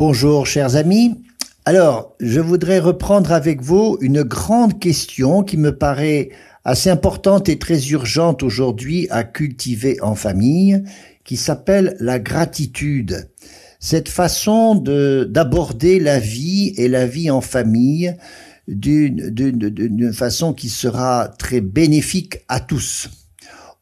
Bonjour chers amis. Alors, je voudrais reprendre avec vous une grande question qui me paraît assez importante et très urgente aujourd'hui à cultiver en famille, qui s'appelle la gratitude. Cette façon d'aborder la vie et la vie en famille d'une façon qui sera très bénéfique à tous.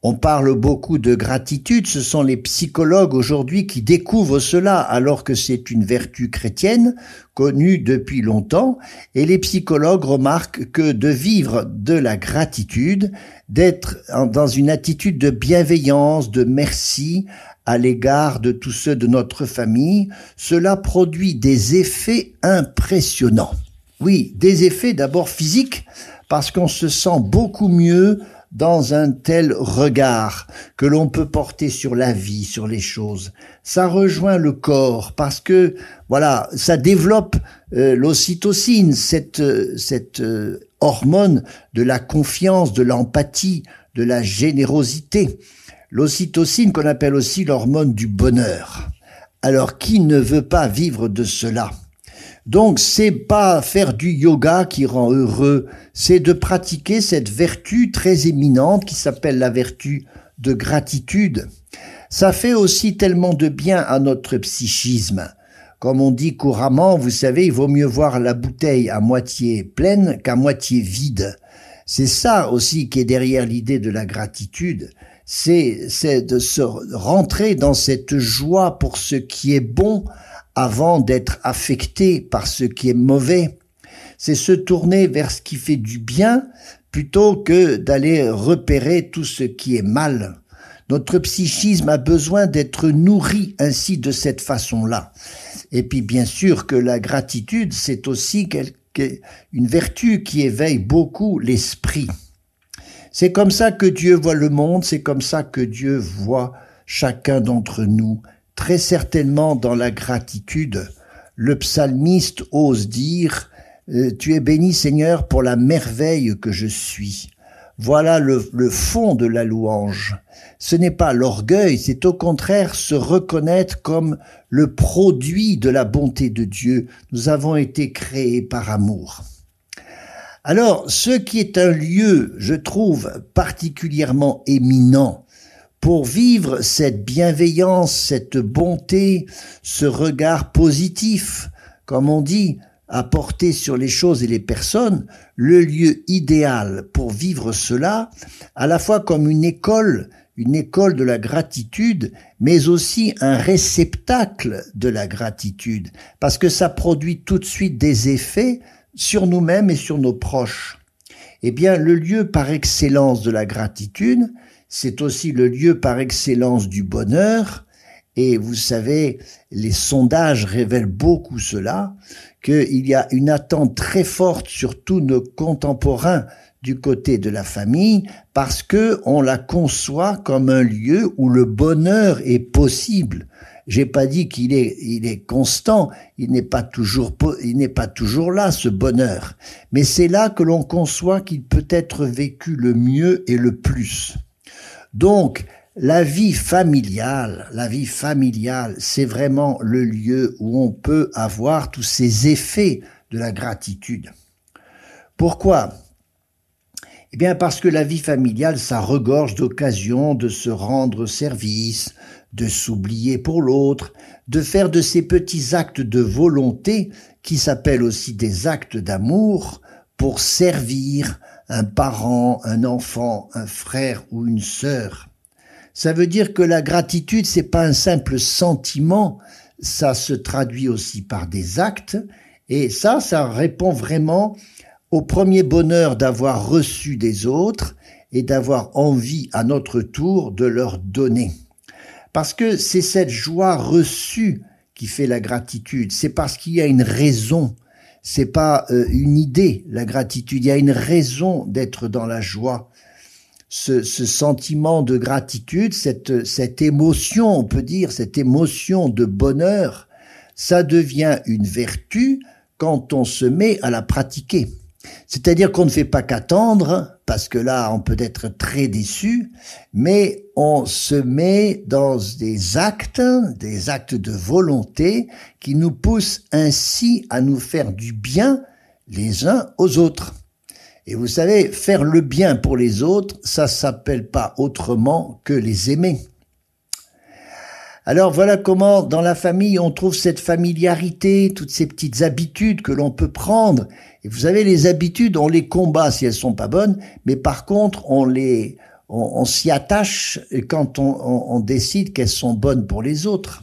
On parle beaucoup de gratitude, ce sont les psychologues aujourd'hui qui découvrent cela alors que c'est une vertu chrétienne connue depuis longtemps, et les psychologues remarquent que de vivre de la gratitude, d'être dans une attitude de bienveillance, de merci à l'égard de tous ceux de notre famille, cela produit des effets impressionnants. Oui, des effets d'abord physiques, parce qu'on se sent beaucoup mieux dans un tel regard que l'on peut porter sur la vie, sur les choses. Ça rejoint le corps parce que, voilà, ça développe l'ocytocine, cette hormone de la confiance, de l'empathie, de la générosité. L'ocytocine qu'on appelle aussi l'hormone du bonheur. Alors, qui ne veut pas vivre de cela ? Donc, c'est pas faire du yoga qui rend heureux, c'est de pratiquer cette vertu très éminente qui s'appelle la vertu de gratitude. Ça fait aussi tellement de bien à notre psychisme. Comme on dit couramment, vous savez, il vaut mieux voir la bouteille à moitié pleine qu'à moitié vide. C'est ça aussi qui est derrière l'idée de la gratitude. C'est de se rentrer dans cette joie pour ce qui est bon, avant d'être affecté par ce qui est mauvais. C'est se tourner vers ce qui fait du bien plutôt que d'aller repérer tout ce qui est mal. Notre psychisme a besoin d'être nourri ainsi de cette façon-là. Et puis bien sûr que la gratitude, c'est aussi une vertu qui éveille beaucoup l'esprit. C'est comme ça que Dieu voit le monde, c'est comme ça que Dieu voit chacun d'entre nous. Très certainement dans la gratitude, le psalmiste ose dire « Tu es béni Seigneur pour la merveille que je suis ». Voilà le fond de la louange. Ce n'est pas l'orgueil, c'est au contraire se reconnaître comme le produit de la bonté de Dieu. Nous avons été créés par amour. Alors, ce qui est un lieu, je trouve, particulièrement éminent, pour vivre cette bienveillance, cette bonté, ce regard positif, comme on dit, à porter sur les choses et les personnes, le lieu idéal pour vivre cela, à la fois comme une école de la gratitude, mais aussi un réceptacle de la gratitude, parce que ça produit tout de suite des effets sur nous-mêmes et sur nos proches. Eh bien, le lieu par excellence de la gratitude, c'est aussi le lieu par excellence du bonheur, et vous savez, les sondages révèlent beaucoup cela, qu'il y a une attente très forte sur tous nos contemporains du côté de la famille, parce que on la conçoit comme un lieu où le bonheur est possible. J'ai pas dit qu'il est constant, il n'est pas toujours là, ce bonheur. Mais c'est là que l'on conçoit qu'il peut être vécu le mieux et le plus. Donc, la vie familiale, c'est vraiment le lieu où on peut avoir tous ces effets de la gratitude. Pourquoi ? Eh bien, parce que la vie familiale, ça regorge d'occasions de se rendre service, de s'oublier pour l'autre, de faire de ces petits actes de volonté, qui s'appellent aussi des actes d'amour, pour servir un parent, un enfant, un frère ou une sœur. Ça veut dire que la gratitude, c'est pas un simple sentiment, ça se traduit aussi par des actes, et ça répond vraiment au premier bonheur d'avoir reçu des autres et d'avoir envie à notre tour de leur donner. Parce que c'est cette joie reçue qui fait la gratitude, c'est parce qu'il y a une raison. C'est pas une idée, la gratitude. Il y a une raison d'être dans la joie. Ce sentiment de gratitude, cette émotion, on peut dire, cette émotion de bonheur, ça devient une vertu quand on se met à la pratiquer. C'est-à-dire qu'on ne fait pas qu'attendre, parce que là, on peut être très déçu, mais on se met dans des actes de volonté qui nous poussent ainsi à nous faire du bien les uns aux autres. Et vous savez, faire le bien pour les autres, ça s'appelle pas autrement que les aimer. Alors voilà comment dans la famille on trouve cette familiarité, toutes ces petites habitudes que l'on peut prendre. Et vous savez, les habitudes, on les combat si elles sont pas bonnes, mais par contre on s'y attache quand on décide qu'elles sont bonnes pour les autres.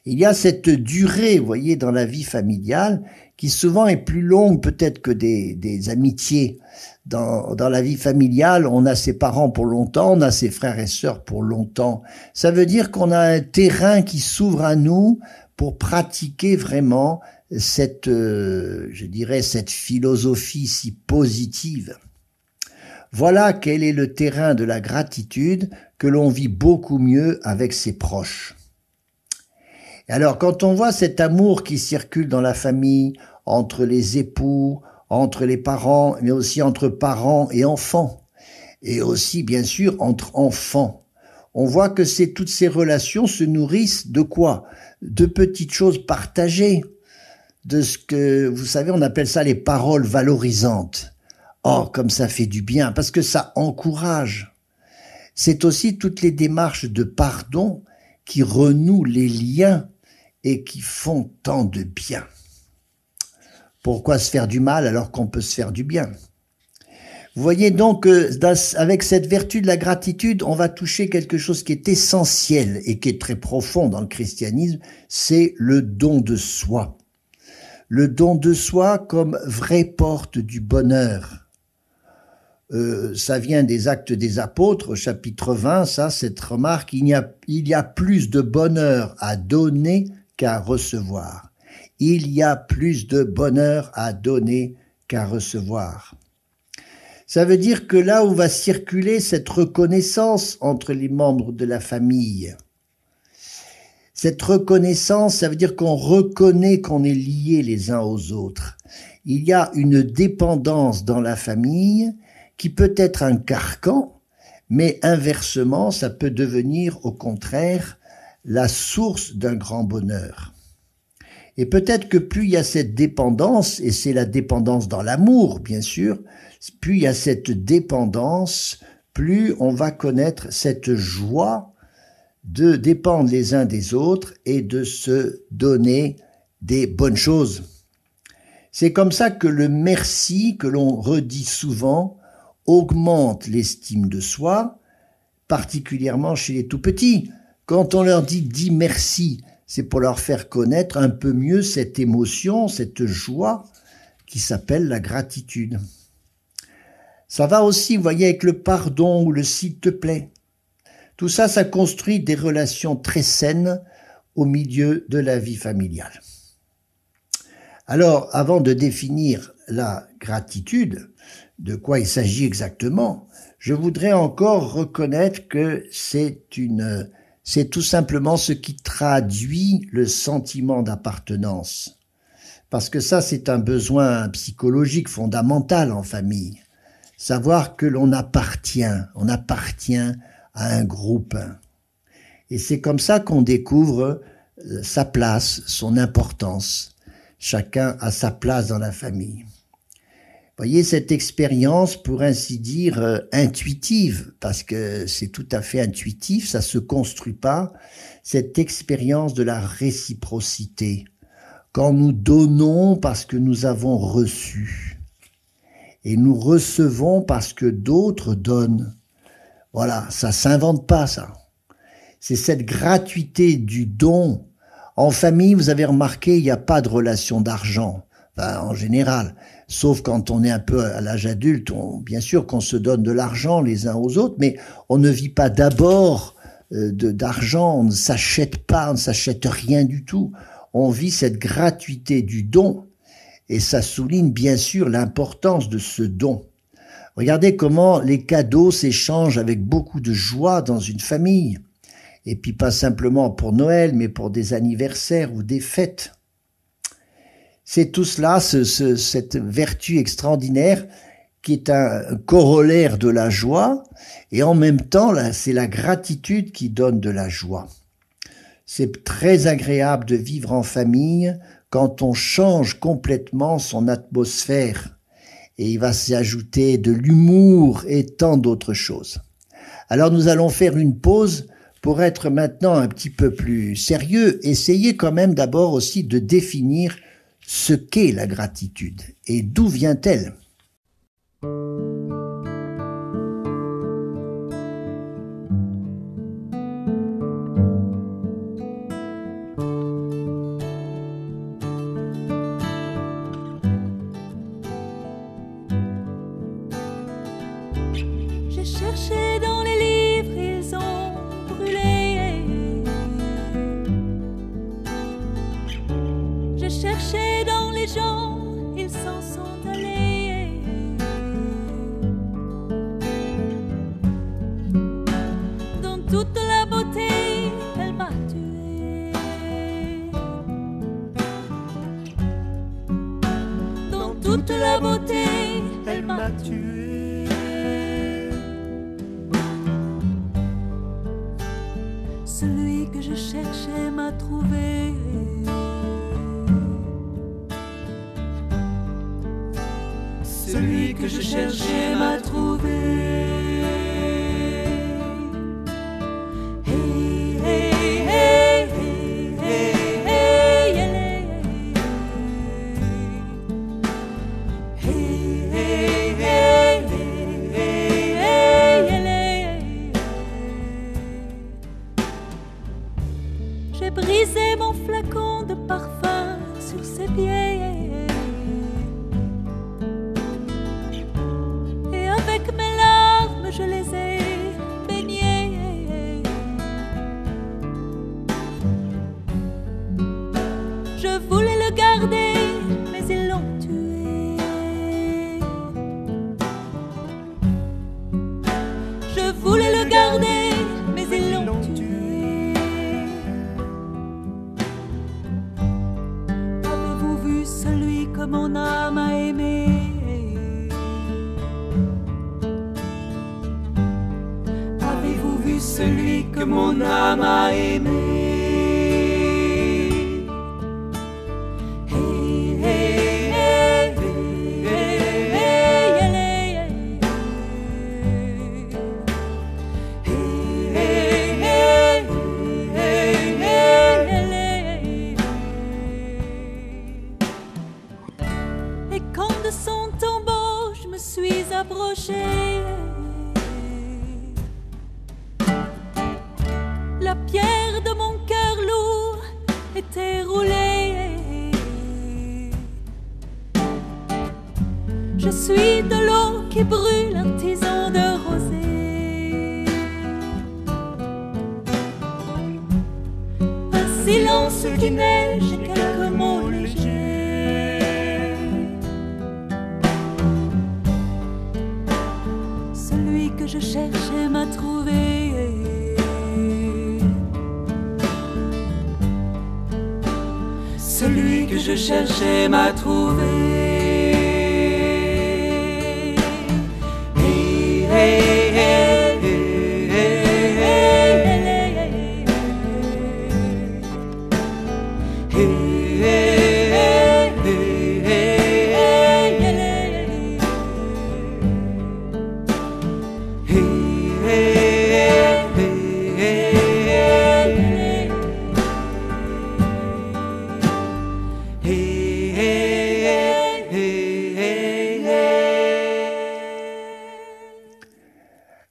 Il y a cette durée, vous voyez, dans la vie familiale, qui souvent est plus longue peut-être que des amitiés. Dans la vie familiale, on a ses parents pour longtemps, on a ses frères et sœurs pour longtemps. Ça veut dire qu'on a un terrain qui s'ouvre à nous pour pratiquer vraiment cette, je dirais, cette philosophie si positive. Voilà quel est le terrain de la gratitude que l'on vit beaucoup mieux avec ses proches. Et alors, quand on voit cet amour qui circule dans la famille, entre les époux, entre les parents, mais aussi entre parents et enfants, et aussi, bien sûr, entre enfants, on voit que toutes ces relations se nourrissent de quoi? De petites choses partagées, de ce que, vous savez, on appelle ça les paroles valorisantes. Oh, comme ça fait du bien, parce que ça encourage. C'est aussi toutes les démarches de pardon qui renouent les liens et qui font tant de bien. Pourquoi se faire du mal alors qu'on peut se faire du bien? Vous voyez donc avec cette vertu de la gratitude, on va toucher quelque chose qui est essentiel et qui est très profond dans le christianisme, c'est le don de soi. Le don de soi comme vraie porte du bonheur. Ça vient des Actes des Apôtres, chapitre 20, cette remarque, il y a plus de bonheur à donner qu'à recevoir. Il y a plus de bonheur à donner qu'à recevoir. Ça veut dire que là où va circuler cette reconnaissance entre les membres de la famille, cette reconnaissance, ça veut dire qu'on reconnaît qu'on est liés les uns aux autres. Il y a une dépendance dans la famille qui peut être un carcan, mais inversement, ça peut devenir au contraire la source d'un grand bonheur. Et peut-être que plus il y a cette dépendance, et c'est la dépendance dans l'amour, bien sûr, plus il y a cette dépendance, plus on va connaître cette joie de dépendre les uns des autres et de se donner des bonnes choses. C'est comme ça que le merci, que l'on redit souvent, augmente l'estime de soi, particulièrement chez les tout-petits. Quand on leur dit « dis merci », c'est pour leur faire connaître un peu mieux cette émotion, cette joie qui s'appelle la gratitude. Ça va aussi, vous voyez, avec le pardon ou le « s'il te plaît ». Tout ça, ça construit des relations très saines au milieu de la vie familiale. Alors, avant de définir la gratitude, de quoi il s'agit exactement, je voudrais encore reconnaître que c'est tout simplement ce qui traduit le sentiment d'appartenance. Parce que ça, c'est un besoin psychologique fondamental en famille. Savoir que l'on appartient à un groupe. Et c'est comme ça qu'on découvre sa place, son importance. Chacun a sa place dans la famille. Voyez, cette expérience, pour ainsi dire, intuitive, parce que c'est tout à fait intuitif, ça se construit pas, cette expérience de la réciprocité, quand nous donnons parce que nous avons reçu, et nous recevons parce que d'autres donnent. Voilà, ça s'invente pas, ça. C'est cette gratuité du don. En famille, vous avez remarqué, il n'y a pas de relation d'argent. Enfin, en général, sauf quand on est un peu à l'âge adulte, bien sûr qu'on se donne de l'argent les uns aux autres, mais on ne vit pas d'abord d'argent, on ne s'achète pas, on ne s'achète rien du tout. On vit cette gratuité du don, et ça souligne bien sûr l'importance de ce don. Regardez comment les cadeaux s'échangent avec beaucoup de joie dans une famille, et puis pas simplement pour Noël, mais pour des anniversaires ou des fêtes. C'est tout cela, cette vertu extraordinaire qui est un corollaire de la joie, et en même temps, c'est la gratitude qui donne de la joie. C'est très agréable de vivre en famille quand on change complètement son atmosphère, et il va s'y ajouter de l'humour et tant d'autres choses. Alors nous allons faire une pause pour être maintenant un petit peu plus sérieux, essayer quand même d'abord aussi de définir ce qu'est la gratitude et d'où vient-elle. J'ai cherché dans les livres, ils ont brûlé. J'ai cherché dans les gens, ils s'en sont allés. Dans toute la beauté, elle m'a tué. Dans toute la beauté, elle m'a tué. Celui que je cherchais m'a trouvé. Celui que je cherchais m'a trouvé. Hey, hey, hey, hey, hey, hey, hey, hey, hey, hey, hey, hey. J'ai brisé mon flacon de parfum sur ses pieds. Et avec mes larmes, je les ai baignés. Je voulais le garder, mais ils l'ont tué. Je voulais le garder, mais ils l'ont tué. Avez-vous vu celui que mon âme a aimé? Avez-vous vu celui que mon âme a aimé? Hey, hey, hey, hey, hey, hey, hey, hey, hey. Et quand de son tombeau je me suis approchée, la pierre de mon cœur lourd était roulée. Je suis de l'eau qui brûle un tison de rosée. Un silence qui neige et quelques mots légers. Celui que je cherchais m'a trouvé. Celui que je cherchais m'a trouvé. Hey, hey, hey, hey, hey, hey, hey. Hey, hey, hey, hey, hey,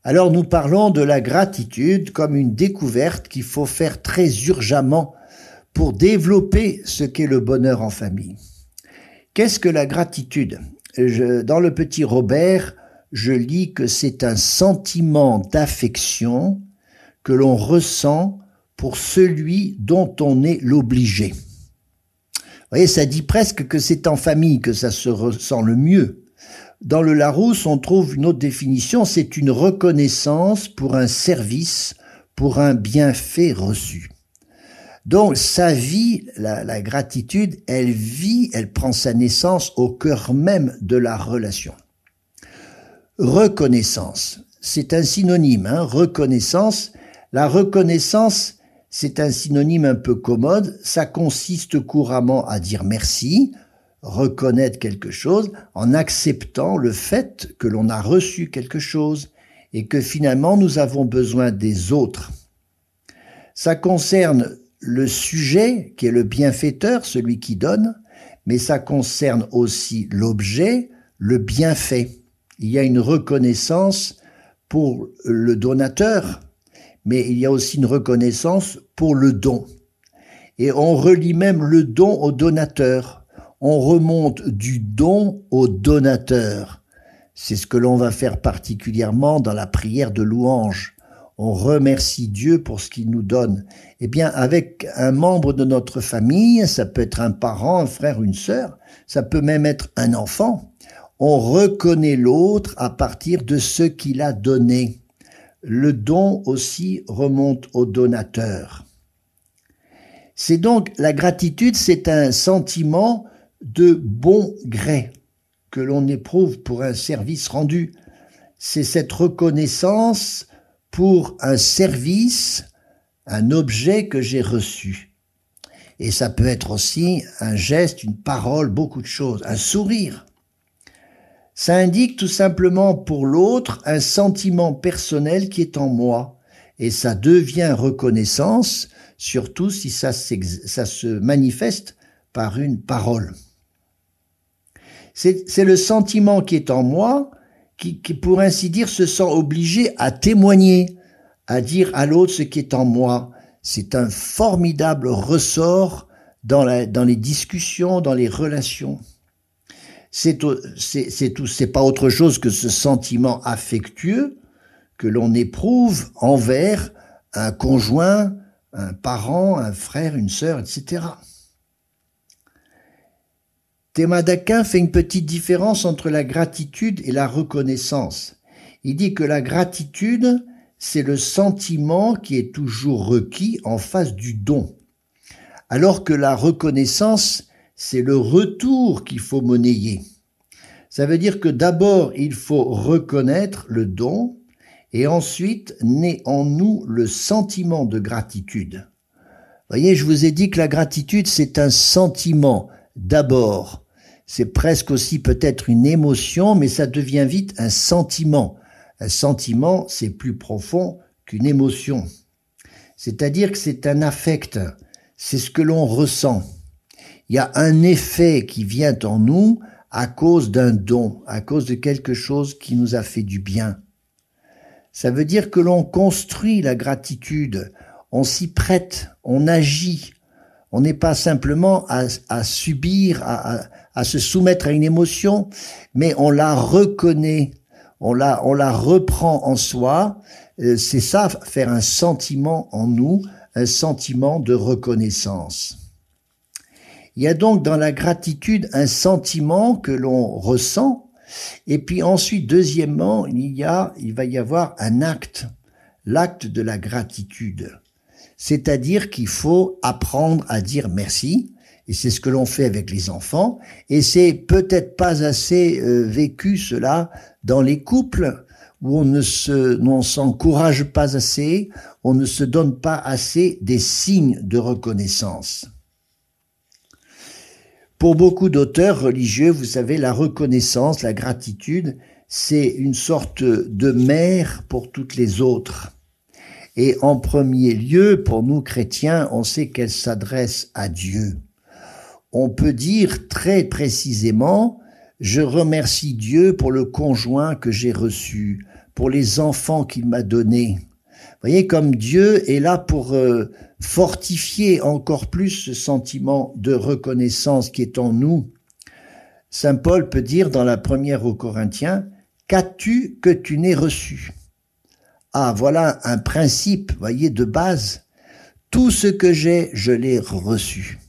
Alors nous parlons de la gratitude comme une découverte qu'il faut faire très urgemment pour développer ce qu'est le bonheur en famille. Qu'est-ce que la gratitude ? Dans le petit Robert, je lis que c'est un sentiment d'affection que l'on ressent pour celui dont on est l'obligé. Vous voyez, ça dit presque que c'est en famille que ça se ressent le mieux. Dans le Larousse, on trouve une autre définition, c'est une reconnaissance pour un service, pour un bienfait reçu. Donc sa vie, la gratitude, elle prend sa naissance au cœur même de la relation. Reconnaissance, c'est un synonyme, reconnaissance. La reconnaissance, c'est un synonyme un peu commode, ça consiste couramment à dire merci, reconnaître quelque chose en acceptant le fait que l'on a reçu quelque chose et que finalement nous avons besoin des autres. Ça concerne le sujet qui est le bienfaiteur, celui qui donne, mais ça concerne aussi l'objet, le bienfait. Il y a une reconnaissance pour le donateur, mais il y a aussi une reconnaissance pour le don. Et on relie même le don au donateur. On remonte du don au donateur. C'est ce que l'on va faire particulièrement dans la prière de louange. On remercie Dieu pour ce qu'il nous donne. Eh bien, avec un membre de notre famille, ça peut être un parent, un frère, une sœur, ça peut même être un enfant. On reconnaît l'autre à partir de ce qu'il a donné. Le don aussi remonte au donateur. C'est donc, la gratitude, c'est un sentiment de bon gré que l'on éprouve pour un service rendu. C'est cette reconnaissance pour un service, un objet que j'ai reçu. Et ça peut être aussi un geste, une parole, beaucoup de choses, un sourire. Ça indique tout simplement pour l'autre un sentiment personnel qui est en moi. Et ça devient reconnaissance, surtout si ça se manifeste par une parole. C'est le sentiment qui est en moi qui, pour ainsi dire, se sent obligé à témoigner, à dire à l'autre ce qui est en moi. C'est un formidable ressort dans les discussions, dans les relations. C'est pas autre chose que ce sentiment affectueux que l'on éprouve envers un conjoint, un parent, un frère, une sœur, etc. Thomas d'Aquin fait une petite différence entre la gratitude et la reconnaissance. Il dit que la gratitude, c'est le sentiment qui est toujours requis en face du don, alors que la reconnaissance, c'est le retour qu'il faut monnayer. Ça veut dire que d'abord, il faut reconnaître le don, et ensuite naît en nous le sentiment de gratitude. Voyez, je vous ai dit que la gratitude, c'est un sentiment d'abord. C'est presque aussi peut-être une émotion, mais ça devient vite un sentiment. Un sentiment, c'est plus profond qu'une émotion. C'est-à-dire que c'est un affect, c'est ce que l'on ressent. Il y a un effet qui vient en nous à cause d'un don, à cause de quelque chose qui nous a fait du bien. Ça veut dire que l'on construit la gratitude, on s'y prête, on agit. On n'est pas simplement à subir, à se soumettre à une émotion, mais on la reconnaît, on la reprend en soi. C'est ça, faire un sentiment en nous, un sentiment de reconnaissance. Il y a donc dans la gratitude un sentiment que l'on ressent, et puis ensuite, deuxièmement, il va y avoir un acte, l'acte de la gratitude. C'est-à-dire qu'il faut apprendre à dire merci, et c'est ce que l'on fait avec les enfants, et c'est peut-être pas assez vécu cela dans les couples, où on s'encourage pas assez, on ne se donne pas assez des signes de reconnaissance. Pour beaucoup d'auteurs religieux, vous savez, la reconnaissance, la gratitude, c'est une sorte de mère pour toutes les autres. Et en premier lieu, pour nous chrétiens, on sait qu'elle s'adresse à Dieu. On peut dire très précisément, je remercie Dieu pour le conjoint que j'ai reçu, pour les enfants qu'il m'a donnés. Vous voyez, comme Dieu est là pour fortifier encore plus ce sentiment de reconnaissance qui est en nous. Saint Paul peut dire dans la première aux Corinthiens, « Qu'as-tu que tu n'aies reçu ?» Ah, voilà un principe, voyez, de base. Tout ce que j'ai, je l'ai reçu.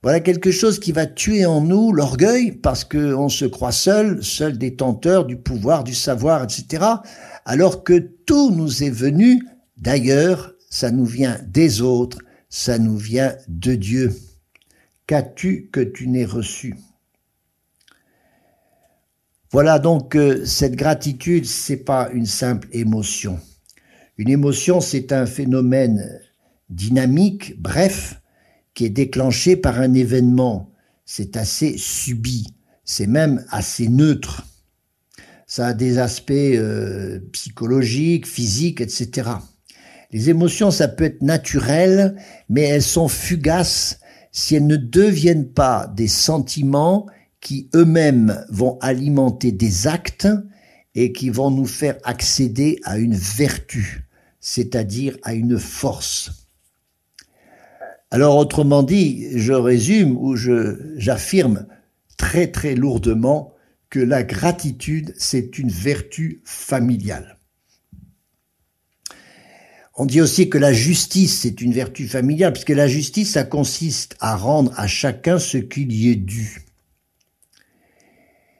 Voilà quelque chose qui va tuer en nous l'orgueil, parce qu'on se croit seul détenteur du pouvoir, du savoir, etc. Alors que tout nous est venu d'ailleurs, ça nous vient des autres, ça nous vient de Dieu. Qu'as-tu que tu n'aies reçu? Voilà donc cette gratitude, c'est pas une simple émotion. Une émotion, c'est un phénomène dynamique, bref, qui est déclenché par un événement. C'est assez subi, c'est même assez neutre. Ça a des aspects psychologiques, physiques, etc. Les émotions, ça peut être naturel, mais elles sont fugaces si elles ne deviennent pas des sentiments qui eux-mêmes vont alimenter des actes et qui vont nous faire accéder à une vertu, c'est-à-dire à une force. Alors autrement dit, je résume ou j'affirme très très lourdement que la gratitude, c'est une vertu familiale. On dit aussi que la justice, c'est une vertu familiale, puisque la justice, ça consiste à rendre à chacun ce qui lui est dû.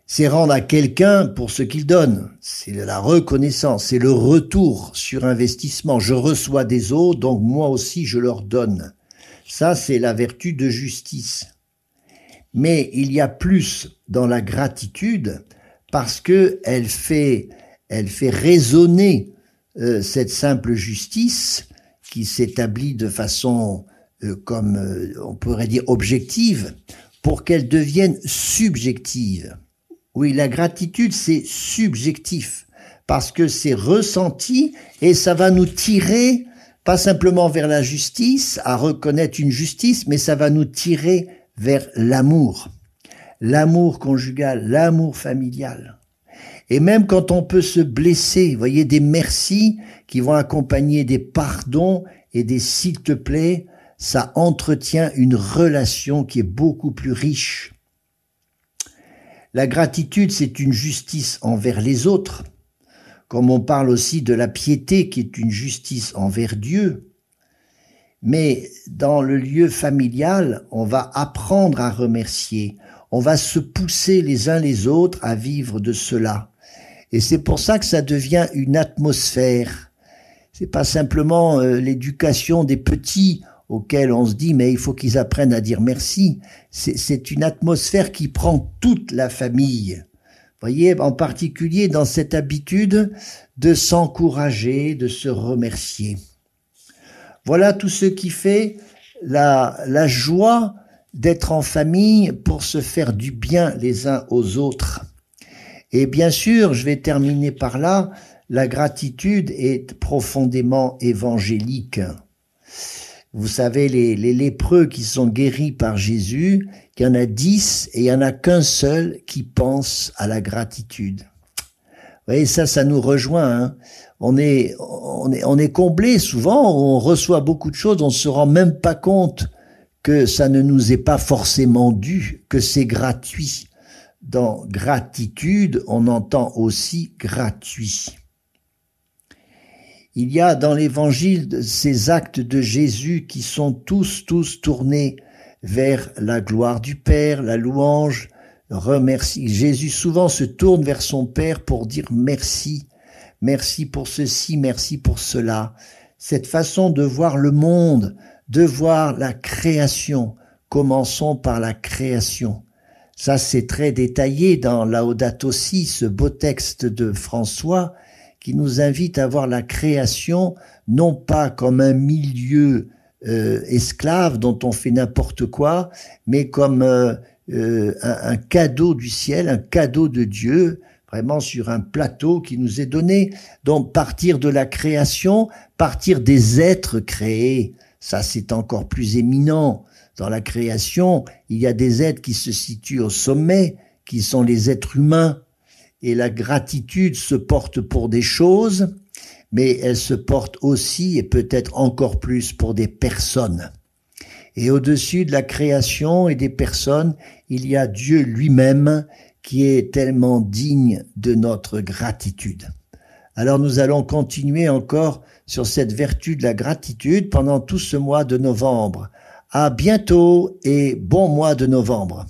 C'est rendre à quelqu'un pour ce qu'il donne. C'est la reconnaissance, c'est le retour sur investissement. Je reçois des autres, donc moi aussi je leur donne. Ça, c'est la vertu de justice. Mais il y a plus dans la gratitude parce que elle fait résonner cette simple justice qui s'établit de façon, on pourrait dire objective, pour qu'elle devienne subjective. Oui, la gratitude, c'est subjectif, parce que c'est ressenti et ça va nous tirer, pas simplement vers la justice, à reconnaître une justice, mais ça va nous tirer vers l'amour conjugal, l'amour familial. Et même quand on peut se blesser, vous voyez, des merci qui vont accompagner des pardons et des s'il te plaît, ça entretient une relation qui est beaucoup plus riche. La gratitude, c'est une justice envers les autres, comme on parle aussi de la piété qui est une justice envers Dieu. Mais dans le lieu familial, on va apprendre à remercier, on va se pousser les uns les autres à vivre de cela. Et c'est pour ça que ça devient une atmosphère. C'est pas simplement l'éducation des petits auxquels on se dit mais il faut qu'ils apprennent à dire merci. C'est une atmosphère qui prend toute la famille. Vous voyez, en particulier dans cette habitude de s'encourager, de se remercier. Voilà tout ce qui fait la joie d'être en famille pour se faire du bien les uns aux autres. Et bien sûr, je vais terminer par là, la gratitude est profondément évangélique. Vous savez, les lépreux qui sont guéris par Jésus, il y en a 10 et il n'y en a qu'un seul qui pense à la gratitude. Vous voyez, ça nous rejoint. Hein. On est comblé souvent, on reçoit beaucoup de choses, on ne se rend même pas compte que ça ne nous est pas forcément dû, que c'est gratuit. Dans gratitude, on entend aussi gratuit. Il y a dans l'évangile ces actes de Jésus qui sont tous tournés vers la gloire du Père, la louange, remercie. Jésus souvent se tourne vers son Père pour dire merci. Merci pour ceci, merci pour cela. Cette façon de voir le monde, de voir la création. Commençons par la création. Ça, c'est très détaillé dans Laudato Si, ce beau texte de François qui nous invite à voir la création non pas comme un milieu esclave dont on fait n'importe quoi, mais comme un cadeau du ciel, un cadeau de Dieu, vraiment sur un plateau qui nous est donné. Donc partir de la création, partir des êtres créés, ça c'est encore plus éminent. Dans la création, il y a des êtres qui se situent au sommet, qui sont les êtres humains. Et la gratitude se porte pour des choses, mais elle se porte aussi et peut-être encore plus pour des personnes. Et au-dessus de la création et des personnes, il y a Dieu lui-même qui est tellement digne de notre gratitude. Alors nous allons continuer encore sur cette vertu de la gratitude pendant tout ce mois de novembre. À bientôt et bon mois de novembre.